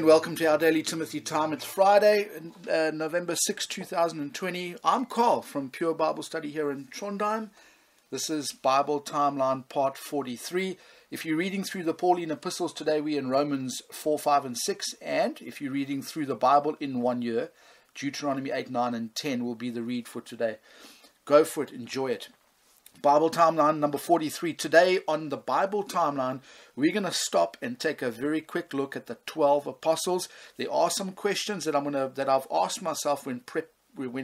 welcome to our Daily Timothy Time. It's Friday, November 6, 2020. I'm Carl from Pure Bible Study here in Trondheim. This is Bible Timeline Part 43. If you're reading through the Pauline epistles today, we're in Romans 4, 5 and 6. And if you're reading through the Bible in 1 year, Deuteronomy 8, 9 and 10 will be the read for today. Go for it, enjoy it. Bible Timeline number 43. Today on the Bible Timeline, we're going to stop and take a very quick look at the 12 apostles. There are some questions that I've asked myself when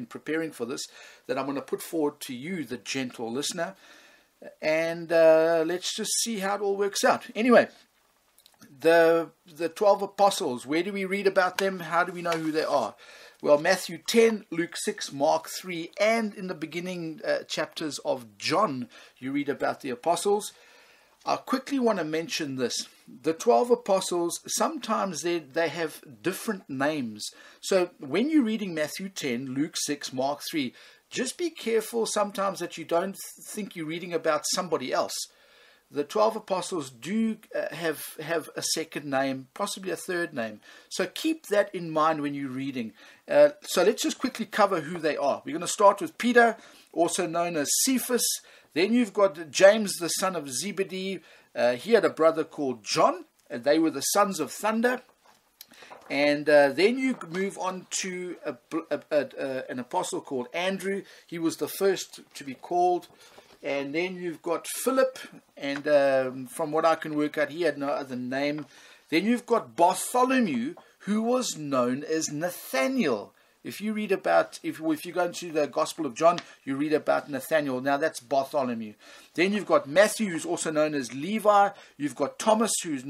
preparing for this, that I'm going to put forward to you, the gentle listener. And let's just see how it all works out. Anyway, the 12 apostles, where do we read about them? How do we know who they are? Well, Matthew 10, Luke 6, Mark 3, and in the beginning chapters of John, you read about the apostles. I quickly want to mention this. The 12 apostles, sometimes they have different names. So when you're reading Matthew 10, Luke 6, Mark 3, just be careful sometimes that you don't think you're reading about somebody else. The 12 apostles do have a second name, possibly a third name. So keep that in mind when you're reading. So let's just quickly cover who they are. We're going to start with Peter, also known as Cephas. Then you've got James, the son of Zebedee. He had a brother called John, and they were the sons of thunder. And then you move on to an apostle called Andrew. He was the first to be called. And then you've got Philip, and from what I can work out, he had no other name. Then you've got Bartholomew, who was known as Nathaniel. If you read about, if you go into the Gospel of John, you read about Nathaniel. Now that's Bartholomew. Then you've got Matthew, who's also known as Levi. You've got Thomas, who's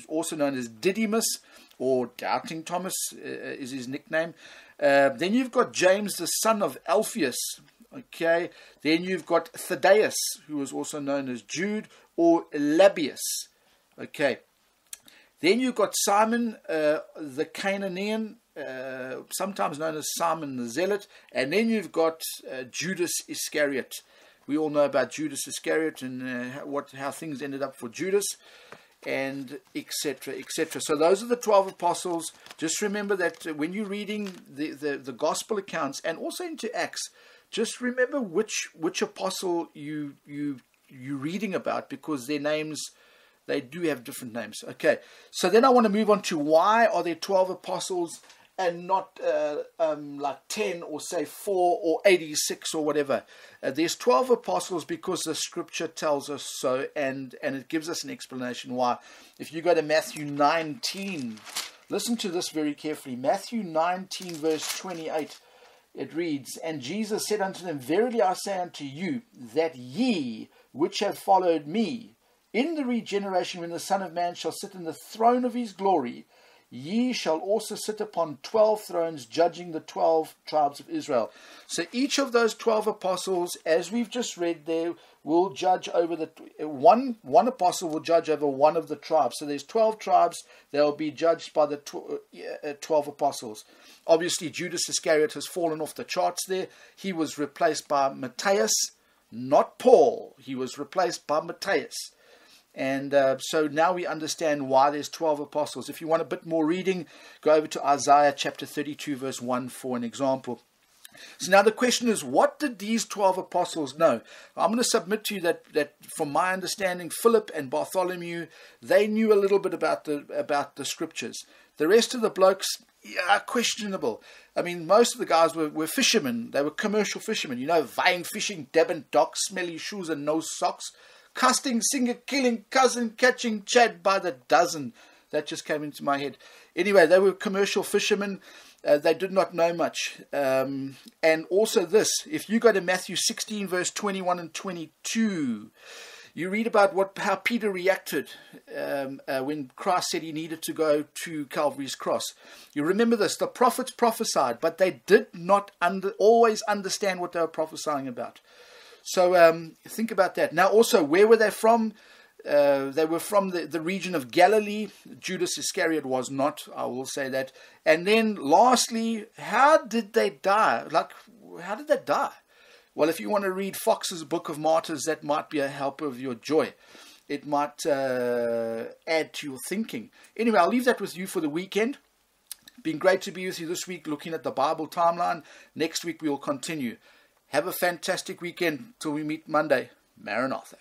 also known as Didymus, or Doubting Thomas is his nickname. Then you've got James, the son of Alphaeus. Okay, then you've got Thaddeus, who was also known as Jude or Labius. Okay, then you've got Simon the Canaanian, sometimes known as Simon the Zealot, and then you've got Judas Iscariot. We all know about Judas Iscariot and how things ended up for Judas, and etc., etc. So those are the 12 apostles. Just remember that when you're reading the gospel accounts and also into Acts, just remember which apostle you're reading about, because their names, they do have different names. Okay, so then I want to move on to why are there 12 apostles and not like 10 or say 4 or 86 or whatever. There's 12 apostles because the scripture tells us so, and it gives us an explanation why. If you go to Matthew 19, listen to this very carefully. Matthew 19 verse 28. It reads, "And Jesus said unto them, Verily I say unto you, that ye which have followed me, in the regeneration when the Son of Man shall sit in the throne of his glory, ye shall also sit upon 12 thrones, judging the 12 tribes of Israel." So each of those 12 apostles, as we've just read there, will judge over one apostle will judge over one of the tribes. So there's 12 tribes. They'll be judged by the 12 apostles. Obviously, Judas Iscariot has fallen off the charts there. He was replaced by Matthias, not Paul. He was replaced by Matthias. And so now we understand why there's 12 apostles. If you want a bit more reading, go over to Isaiah chapter 32, verse 1 for an example. So now the question is, what did these 12 apostles know? I'm going to submit to you that from my understanding, Philip and Bartholomew, they knew a little bit about the scriptures. The rest of the blokes, yeah, questionable. I mean, most of the guys were fishermen. They were commercial fishermen. You know, vying fishing, dabbing docks, smelly shoes and no socks, casting, singer, killing, cousin, catching, Chad by the dozen. That just came into my head. Anyway, they were commercial fishermen. They did not know much. And also this, if you go to Matthew 16, verse 21 and 22, you read about how Peter reacted when Christ said he needed to go to Calvary's cross. You remember this, the prophets prophesied, but they did not always understand what they were prophesying about. So think about that. Now also, where were they from? They were from the region of Galilee. Judas Iscariot was not, I will say that. And then lastly, how did they die? How did they die? Well, if you want to read Fox's Book of Martyrs, that might be a help of your joy. it might add to your thinking. Anyway, I'll leave that with you for the weekend. Been great to be with you this week, looking at the Bible timeline. Next week we will continue. Have a fantastic weekend till we meet Monday. Maranatha.